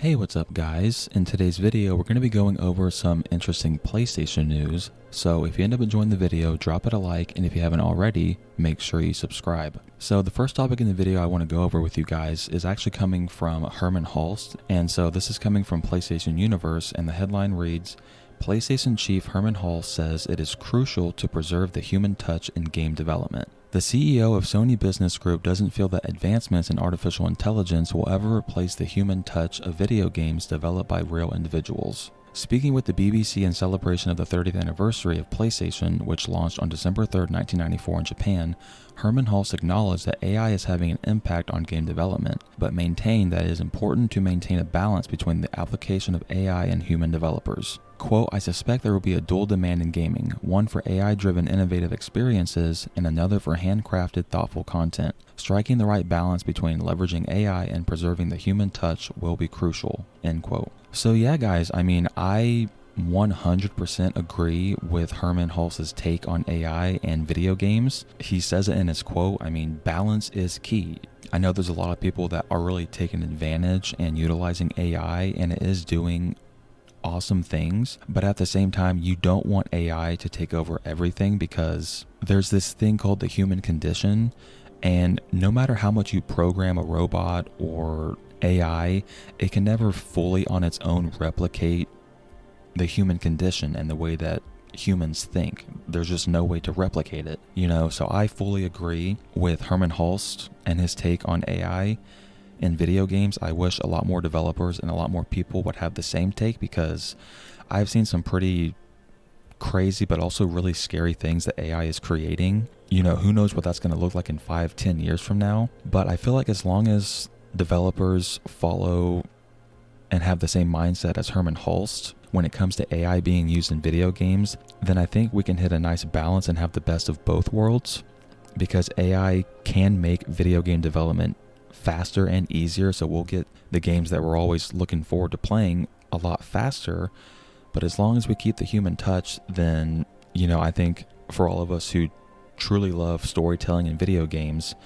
Hey, what's up guys? In today's video, we're going to be going over some interesting PlayStation news. So if you end up enjoying the video, drop it a like, and if you haven't already, make sure you subscribe. So the first topic in the video I want to go over with you guys is actually coming from Hermen Hulst. And so this is coming from PlayStation Universe, and the headline reads, PlayStation chief Hermen Hulst says it is crucial to preserve the human touch in game development. The CEO of Sony Business Group doesn't feel that advancements in artificial intelligence will ever replace the human touch of video games developed by real individuals. Speaking with the BBC in celebration of the 30th anniversary of PlayStation, which launched on December 3, 1994 in Japan, Hermen Hulst acknowledged that AI is having an impact on game development, but maintained that it is important to maintain a balance between the application of AI and human developers. Quote, I suspect there will be a dual demand in gaming, one for AI-driven innovative experiences and another for handcrafted, thoughtful content. Striking the right balance between leveraging AI and preserving the human touch will be crucial, end quote. So yeah, guys, I 100% agree with Hermen Hulst's take on AI and video games. He says it in his quote, balance is key. I know there's a lot of people that are really taking advantage and utilizing AI, and it is doing awesome things, but at the same time, you don't want AI to take over everything, because there's this thing called the human condition, and no matter how much you program a robot or AI, it can never fully on its own replicate the human condition and the way that humans think. There's just no way to replicate it, so I fully agree with Hermen Hulst and his take on AI in video games. I wish a lot more developers and a lot more people would have the same take, because I've seen some pretty crazy but also really scary things that AI is creating. Who knows what that's going to look like in 5-10 years from now, but I feel like as long as developers follow and have the same mindset as Hermen Hulst when it comes to AI being used in video games, then I think we can hit a nice balance and have the best of both worlds, because AI can make video game development faster and easier, so we'll get the games that we're always looking forward to playing a lot faster. But as long as we keep the human touch, then I think for all of us who truly love storytelling in video games,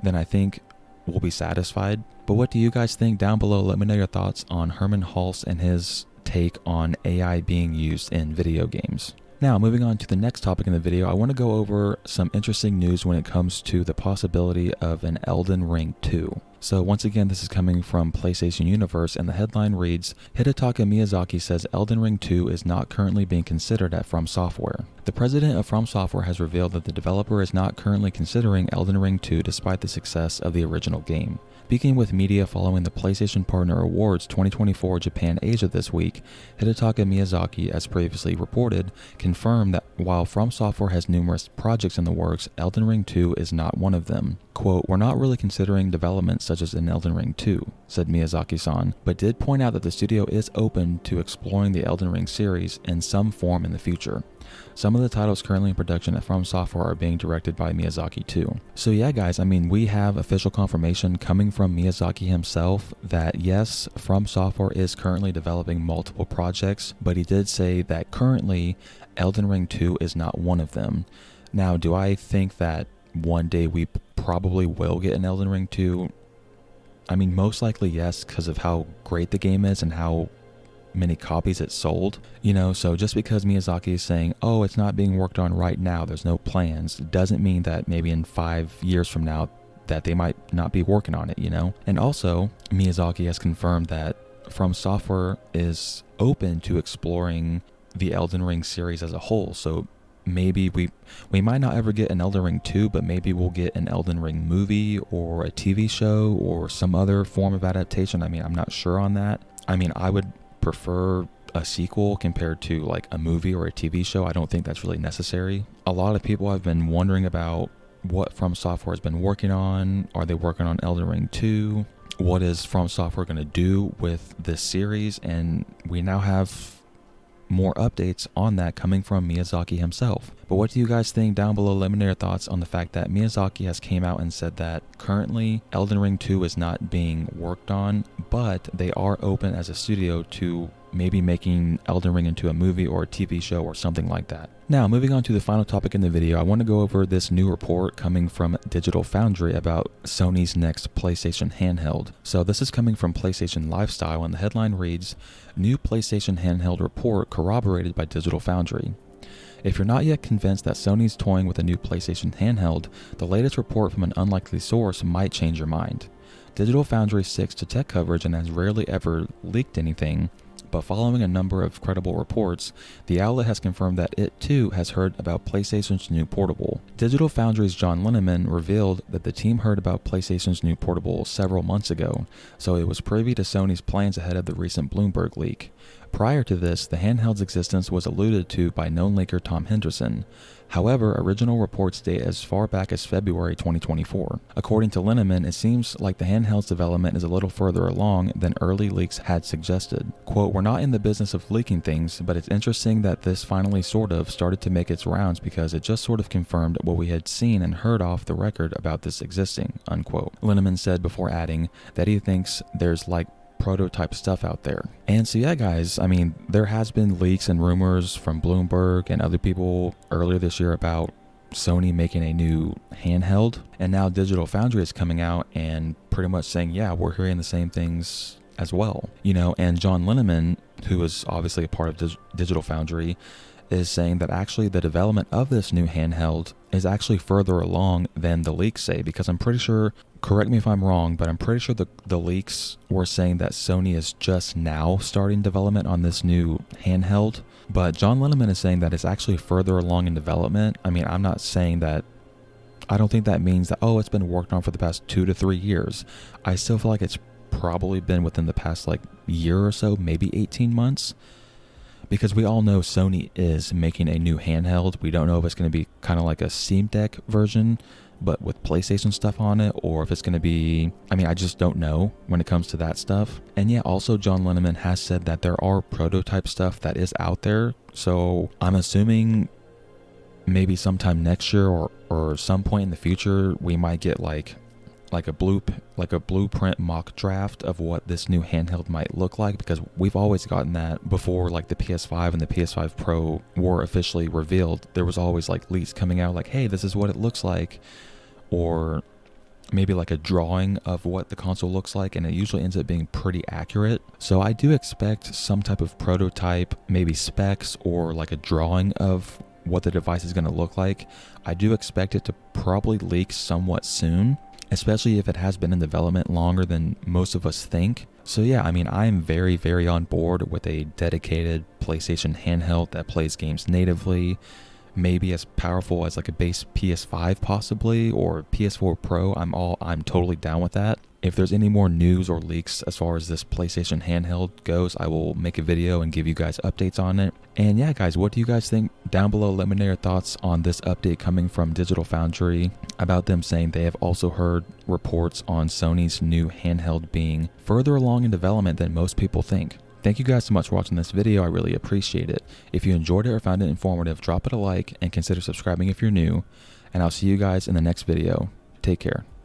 then I think we'll be satisfied. But what do you guys think? Down below, let me know your thoughts on Hermen Hulst and his take on AI being used in video games. Now, moving on to the next topic in the video, I want to go over some interesting news when it comes to the possibility of an Elden Ring 2. So once again, this is coming from PlayStation Universe, and the headline reads, Hidetaka Miyazaki says Elden Ring 2 is not currently being considered at From Software. The president of From Software has revealed that the developer is not currently considering Elden Ring 2 despite the success of the original game. Speaking with media following the PlayStation Partner Awards 2024 Japan Asia this week, Hidetaka Miyazaki, as previously reported, confirmed that while From Software has numerous projects in the works, Elden Ring 2 is not one of them. Quote, we're not really considering development such as an Elden Ring 2, said Miyazaki-san, but did point out that the studio is open to exploring the Elden Ring series in some form in the future. Some of the titles currently in production at From Software are being directed by Miyazaki too. So yeah, guys, we have official confirmation coming from Miyazaki himself that yes, From Software is currently developing multiple projects, but he did say that currently Elden Ring 2 is not one of them. Now, do I think that one day we probably will get an Elden Ring 2? Most likely yes, because of how great the game is and how many copies it sold, so just because Miyazaki is saying, oh, it's not being worked on right now, there's no plans, doesn't mean that maybe in 5 years from now that they might not be working on it, And also, Miyazaki has confirmed that From Software is open to exploring the Elden Ring series as a whole, so maybe we might not ever get an Elden Ring 2, but maybe we'll get an Elden Ring movie or a TV show or some other form of adaptation. I'm not sure on that. I would prefer a sequel compared to like a movie or a TV show. I don't think that's really necessary. A lot of people have been wondering about what From Software has been working on. Are they working on Elden Ring 2? What is From Software going to do with this series? And we now have more updates on that coming from Miyazaki himself. But what do you guys think? Down below, let me know your thoughts on the fact that Miyazaki has came out and said that currently Elden Ring 2 is not being worked on, but they are open as a studio to maybe making Elden Ring into a movie or a TV show or something like that. Now, moving on to the final topic in the video, I want to go over this new report coming from Digital Foundry about Sony's next PlayStation handheld. So this is coming from PlayStation Lifestyle, and the headline reads, "New PlayStation handheld report corroborated by Digital Foundry." If you're not yet convinced that Sony's toying with a new PlayStation handheld, the latest report from an unlikely source might change your mind. Digital Foundry sticks to tech coverage and has rarely ever leaked anything, but following a number of credible reports, the outlet has confirmed that it too has heard about PlayStation's new portable. Digital Foundry's John Linneman revealed that the team heard about PlayStation's new portable several months ago, so it was privy to Sony's plans ahead of the recent Bloomberg leak. Prior to this, the handheld's existence was alluded to by known leaker Tom Henderson. However, original reports date as far back as February 2024. According to Linneman, it seems like the handheld's development is a little further along than early leaks had suggested. Quote, "We're not in the business of leaking things, but it's interesting that this finally sort of started to make its rounds because it just sort of confirmed what we had seen and heard off the record about this existing," unquote. Linneman said before adding that he thinks there's like prototype stuff out there. And so yeah guys, I mean, there has been leaks and rumors from Bloomberg and other people earlier this year about Sony making a new handheld, and now Digital Foundry is coming out and pretty much saying, yeah, we're hearing the same things as well, you know. And John Linneman, who is obviously a part of Digital Foundry, is saying that actually the development of this new handheld is actually further along than the leaks say, because I'm pretty sure, correct me if I'm wrong, but I'm pretty sure the leaks were saying that Sony is just now starting development on this new handheld, but John Linneman is saying that it's actually further along in development. I mean, I'm not saying that, I don't think that means that, oh, it's been worked on for the past 2 to 3 years. I still feel like it's probably been within the past like year or so, maybe 18 months. Because we all know Sony is making a new handheld. We don't know if it's going to be kind of like a Steam Deck version, but with PlayStation stuff on it, or if it's going to be, I mean, I just don't know when it comes to that stuff. And yeah, also John Linneman has said that there are prototype stuff that is out there. So I'm assuming maybe sometime next year or some point in the future, we might get like a blueprint mock draft of what this new handheld might look like, because we've always gotten that before like the PS5 and the PS5 Pro were officially revealed. There was always like leaks coming out like, hey, this is what it looks like, or maybe like a drawing of what the console looks like, and it usually ends up being pretty accurate. So I do expect some type of prototype, maybe specs or like a drawing of what the device is going to look like. I do expect it to probably leak somewhat soon, especially if it has been in development longer than most of us think. So yeah, I mean, I'm very, very on board with a dedicated PlayStation handheld that plays games natively, maybe as powerful as like a base PS5 possibly, or PS4 Pro. I'm totally down with that. If there's any more news or leaks as far as this PlayStation handheld goes, I will make a video and give you guys updates on it. And yeah guys, what do you guys think? Down below, let me know your thoughts on this update coming from Digital Foundry about them saying they have also heard reports on Sony's new handheld being further along in development than most people think. Thank you guys so much for watching this video. I really appreciate it. If you enjoyed it or found it informative, drop it a like and consider subscribing if you're new. And I'll see you guys in the next video. Take care.